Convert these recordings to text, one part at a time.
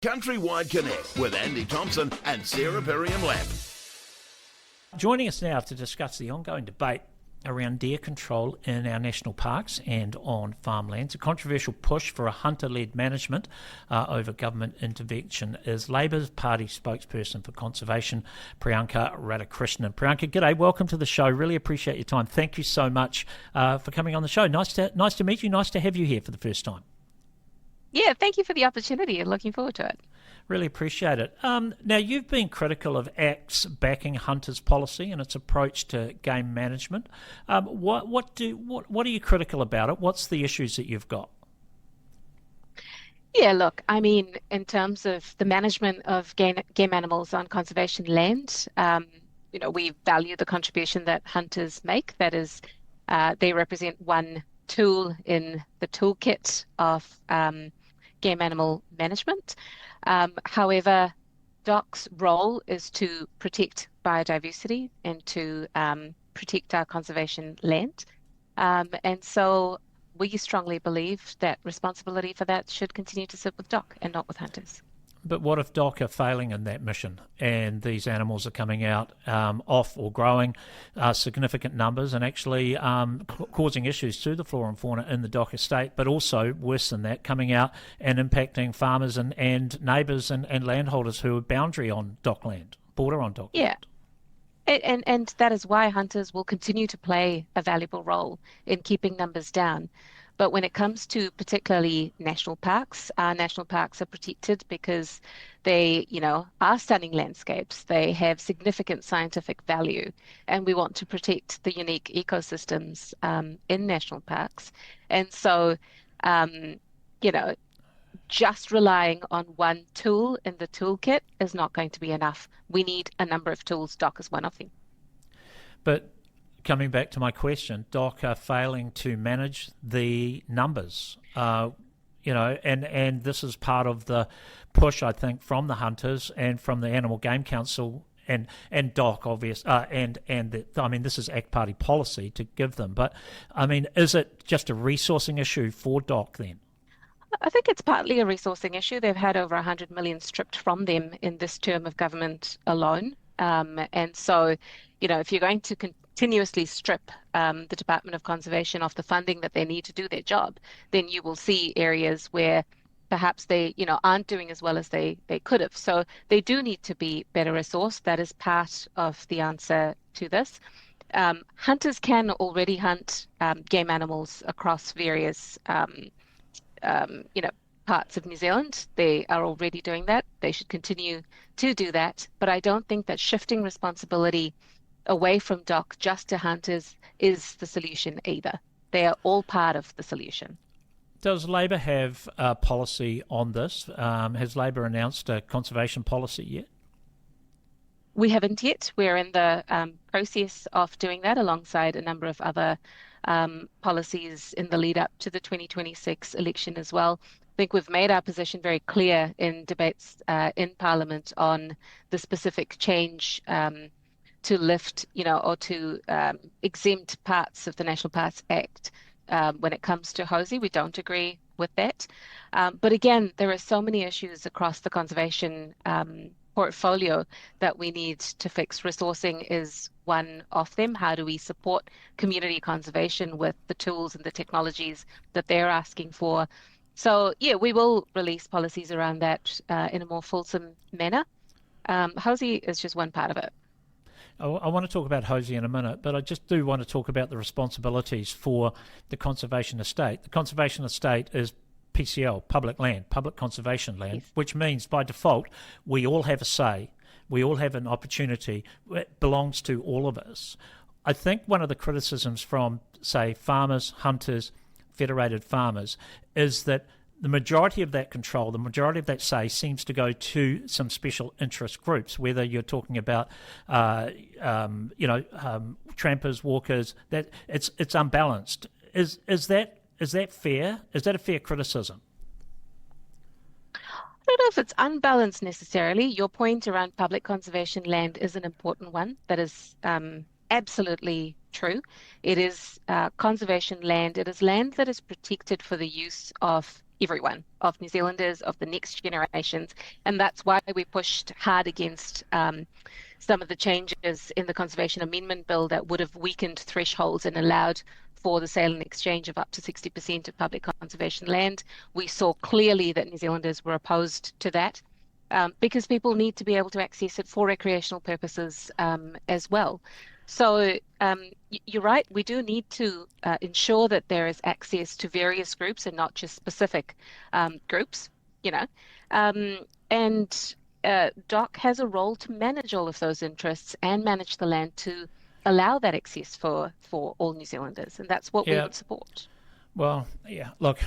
Countrywide Connect with Andy Thompson and Sarah Perriam-Lamp. Joining us now to discuss the ongoing debate around deer control in our national parks and on farmlands, a controversial push for a hunter-led management over government intervention, is Labor's party spokesperson for conservation, Priyanca Radhakrishnan. Priyanka, g'day, welcome to the show. Really appreciate your time. Thank you so much for coming on the show. Nice to meet you. Nice to have you here for the first time. Yeah, thank you for the opportunity and looking forward to it. Really appreciate it. Now, you've been critical of ACT's backing hunters policy and its approach to game management. What are you critical about it? What's the issues that you've got? Yeah, look, I mean, in terms of the management of game animals on conservation land, we value the contribution that hunters make. That is, they represent one tool in the toolkit of game animal management. However, DOC's role is to protect biodiversity and to protect our conservation land. And so we strongly believe that responsibility for that should continue to sit with DOC and not with hunters. But what if DOC are failing in that mission and these animals are coming out off or growing significant numbers and actually causing issues to the flora and fauna in the DOC estate, but also, worse than that, coming out and impacting farmers and neighbours and landholders who are boundary on DOC land, border on DOC land? And that is why hunters will continue to play a valuable role in keeping numbers down. But when it comes to particularly national parks, our national parks are protected because they, are stunning landscapes. They have significant scientific value, and we want to protect the unique ecosystems in national parks. And so, just relying on one tool in the toolkit is not going to be enough. We need a number of tools. DOC is one of them. But coming back to my question, DOC are failing to manage the numbers, and this is part of the push, I think, from the hunters and from the Animal Game Council and DOC, obvious, this is ACT Party policy to give them. But, is it just a resourcing issue for DOC then? I think it's partly a resourcing issue. They've had over 100 million stripped from them in this term of government alone. And so, if you're going to continuously strip the Department of Conservation of the funding that they need to do their job, then you will see areas where perhaps they, aren't doing as well as they could have. So they do need to be better resourced. That is part of the answer to this. Hunters can already hunt game animals across various, parts of New Zealand. They are already doing that. They should continue to do that. But I don't think that shifting responsibility away from DOC just to hunters is the solution either. They are all part of the solution. Does Labor have a policy on this? Has Labor announced a conservation policy yet? We haven't yet. We're in the process of doing that alongside a number of other policies in the lead up to the 2026 election as well. I think we've made our position very clear in debates in Parliament on the specific change to lift, or to exempt parts of the National Parks Act when it comes to Hosie. We don't agree with that. But again, there are so many issues across the conservation portfolio that we need to fix. Resourcing is one of them. How do we support community conservation with the tools and the technologies that they're asking for? So, we will release policies around that in a more fulsome manner. Hosie is just one part of it. I want to talk about Hosie in a minute, but I just do want to talk about the responsibilities for the conservation estate. The conservation estate is PCL, public land, public conservation land, yes, which means by default we all have a say. We all have an opportunity. It belongs to all of us. I think one of the criticisms from, say, farmers, hunters, federated farmers, is that the majority of that control, the majority of that say, seems to go to some special interest groups, whether you're talking about, trampers, walkers, that it's unbalanced. Is that fair? Is that a fair criticism? I don't know if it's unbalanced necessarily. Your point around public conservation land is an important one. That is absolutely true. It is conservation land. It is land that is protected for the use of everyone, of New Zealanders, of the next generations. And that's why we pushed hard against some of the changes in the Conservation Amendment Bill that would have weakened thresholds and allowed for the sale and exchange of up to 60% of public conservation land. We saw clearly that New Zealanders were opposed to that because people need to be able to access it for recreational purposes as well. So you're right, we do need to ensure that there is access to various groups and not just specific groups, and DOC has a role to manage all of those interests and manage the land to allow that access for all New Zealanders, and that's what we would support. Well, yeah, look,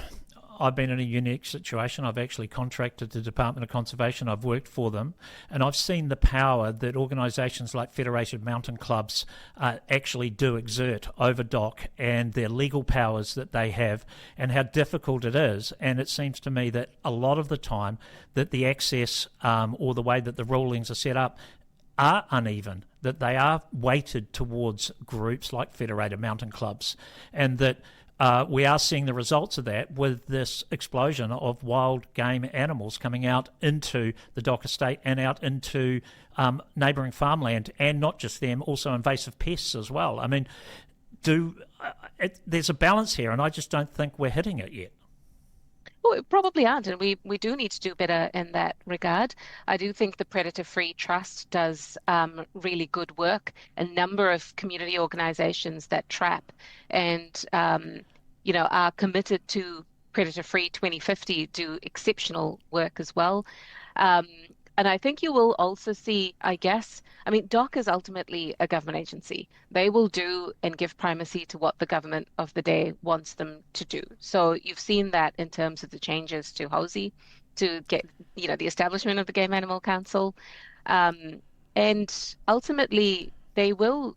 I've been in a unique situation. I've actually contracted the Department of Conservation. I've worked for them, and I've seen the power that organisations like Federated Mountain Clubs actually do exert over DOC and their legal powers that they have, and how difficult it is. And it seems to me that a lot of the time that the access or the way that the rulings are set up are uneven, that they are weighted towards groups like Federated Mountain Clubs, and that we are seeing the results of that with this explosion of wild game animals coming out into the DOC estate and out into neighbouring farmland, and not just them, also invasive pests as well. I mean, there's a balance here, and I just don't think we're hitting it yet. Well, we probably aren't, and we do need to do better in that regard. I do think the Predator Free Trust does really good work. A number of community organisations that trap and are committed to Predator Free 2050 do exceptional work as well. And I think you will also see, DOC is ultimately a government agency. They will do and give primacy to what the government of the day wants them to do. So you've seen that in terms of the changes to Hosie, to get, the establishment of the Game Animal Council. And ultimately, they will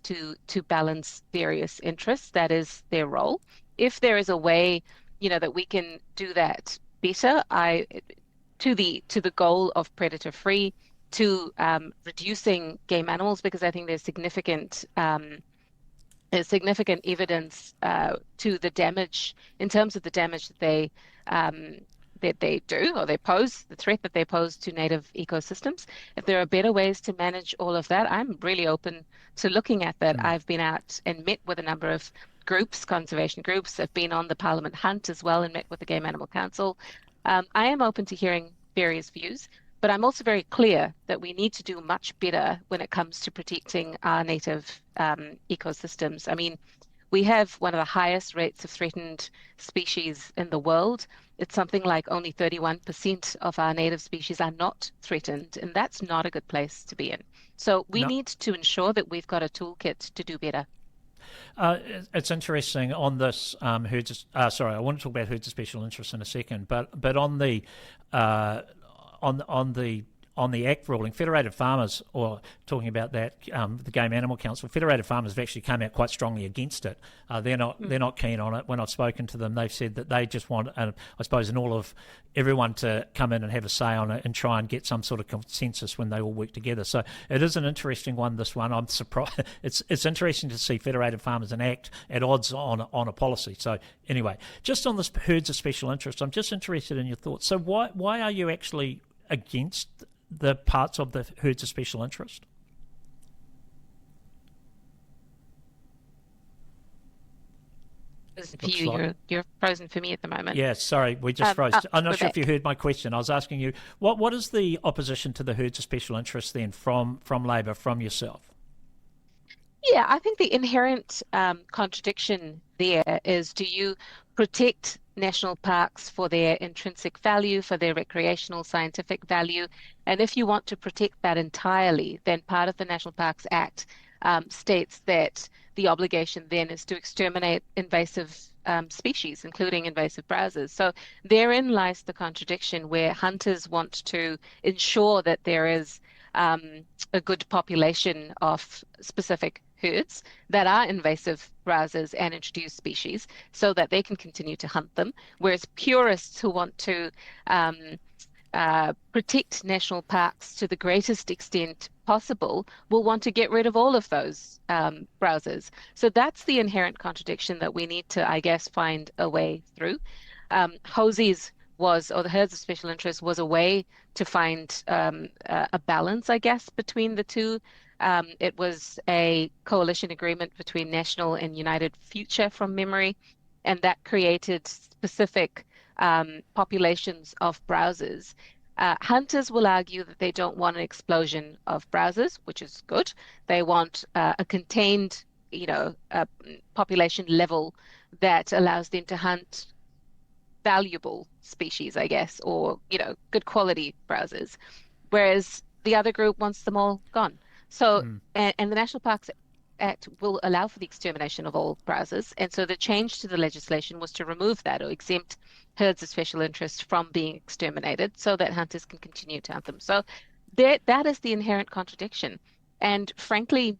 need to balance various interests. That is their role. If there is a way, that we can do that better, to the goal of predator free, to reducing game animals, because I think there's significant evidence to the damage, in terms of the damage that they do, or they pose, the threat that they pose to native ecosystems. If there are better ways to manage all of that, I'm really open to looking at that. I've been out and met with a number of groups, conservation groups. I've been on the Parliament hunt as well and met with the Game Animal Council. I am open to hearing various views, but I'm also very clear that we need to do much better when it comes to protecting our native ecosystems. I mean, we have one of the highest rates of threatened species in the world. It's something like only 31% of our native species are not threatened, and that's not a good place to be in. So we need to ensure that we've got a toolkit to do better. It's interesting on this herds. Sorry, I want to talk about herds of special interest in a second, but on the on the Act ruling, Federated Farmers, or talking about that, the Game Animal Council, Federated Farmers have actually come out quite strongly against it. They're not keen on it. When I've spoken to them, they've said that they just want, I suppose, everyone to come in and have a say on it and try and get some sort of consensus when they all work together. So it is an interesting one, this one. I'm surprised. It's interesting to see Federated Farmers and Act at odds on a policy. So anyway, just on this herds of special interest, I'm just interested in your thoughts. So why are you actually against the parts of the herds of special interest? For you, you're frozen for me at the moment. Yeah, sorry, we just froze. I'm not sure if you heard my question. I was asking you, what is the opposition to the herds of special interest then from Labor, from yourself? Yeah, I think the inherent contradiction there is, do you protect national parks for their intrinsic value, for their recreational scientific value? And if you want to protect that entirely, then part of the National Parks Act states that the obligation then is to exterminate invasive species, including invasive browsers. So therein lies the contradiction, where hunters want to ensure that there is a good population of specific herds that are invasive browsers and introduced species, so that they can continue to hunt them, whereas purists who want to protect national parks to the greatest extent possible will want to get rid of all of those browsers. So that's the inherent contradiction that we need to, I guess, find a way through. Hosies or the herds of special interest was a way to find a balance, I guess, between the two. It was a coalition agreement between National and United Future from memory, and that created specific populations of browsers. Hunters will argue that they don't want an explosion of browsers, which is good. They want a contained, population level that allows them to hunt valuable species, I guess, or, good quality browsers. Whereas the other group wants them all gone. So, and the National Parks Act will allow for the extermination of all browsers. And so the change to the legislation was to remove that or exempt herds of special interest from being exterminated so that hunters can continue to hunt them. So that is the inherent contradiction. And frankly,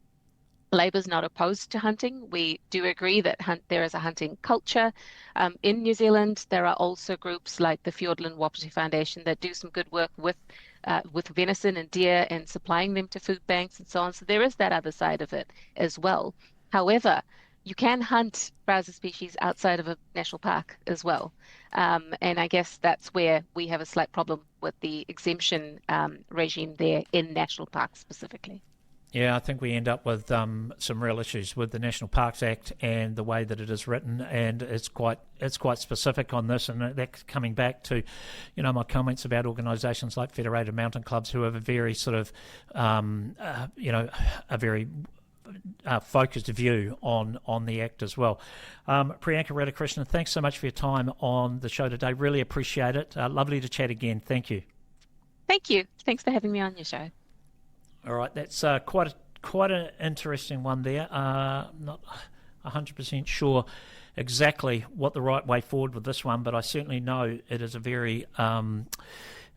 Labour's not opposed to hunting. We do agree that there is a hunting culture in New Zealand. There are also groups like the Fiordland Wapiti Foundation that do some good work with venison and deer and supplying them to food banks and so on. So there is that other side of it as well. However, you can hunt browser species outside of a national park as well. And I guess that's where we have a slight problem with the exemption regime there in national parks specifically. Yeah, I think we end up with some real issues with the National Parks Act and the way that it is written, and it's quite specific on this. And that's coming back to, my comments about organisations like Federated Mountain Clubs, who have a very sort of, a very focused view on the Act as well. Priyanca Radhakrishnan, thanks so much for your time on the show today. Really appreciate it. Lovely to chat again. Thank you. Thank you. Thanks for having me on your show. All right, that's quite an interesting one there. Not 100% sure exactly what the right way forward with this one, but I certainly know it is a very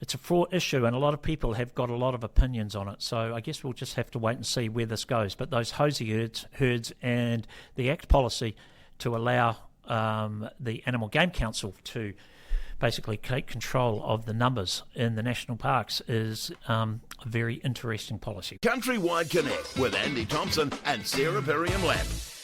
it's a fraught issue, and a lot of people have got a lot of opinions on it. So I guess we'll just have to wait and see where this goes. But those hosey herds and the Act policy to allow the Animal Game Council to basically take control of the numbers in the national parks is a very interesting policy. Countrywide Connect with Andy Thompson and Sarah Perriam-Lamp.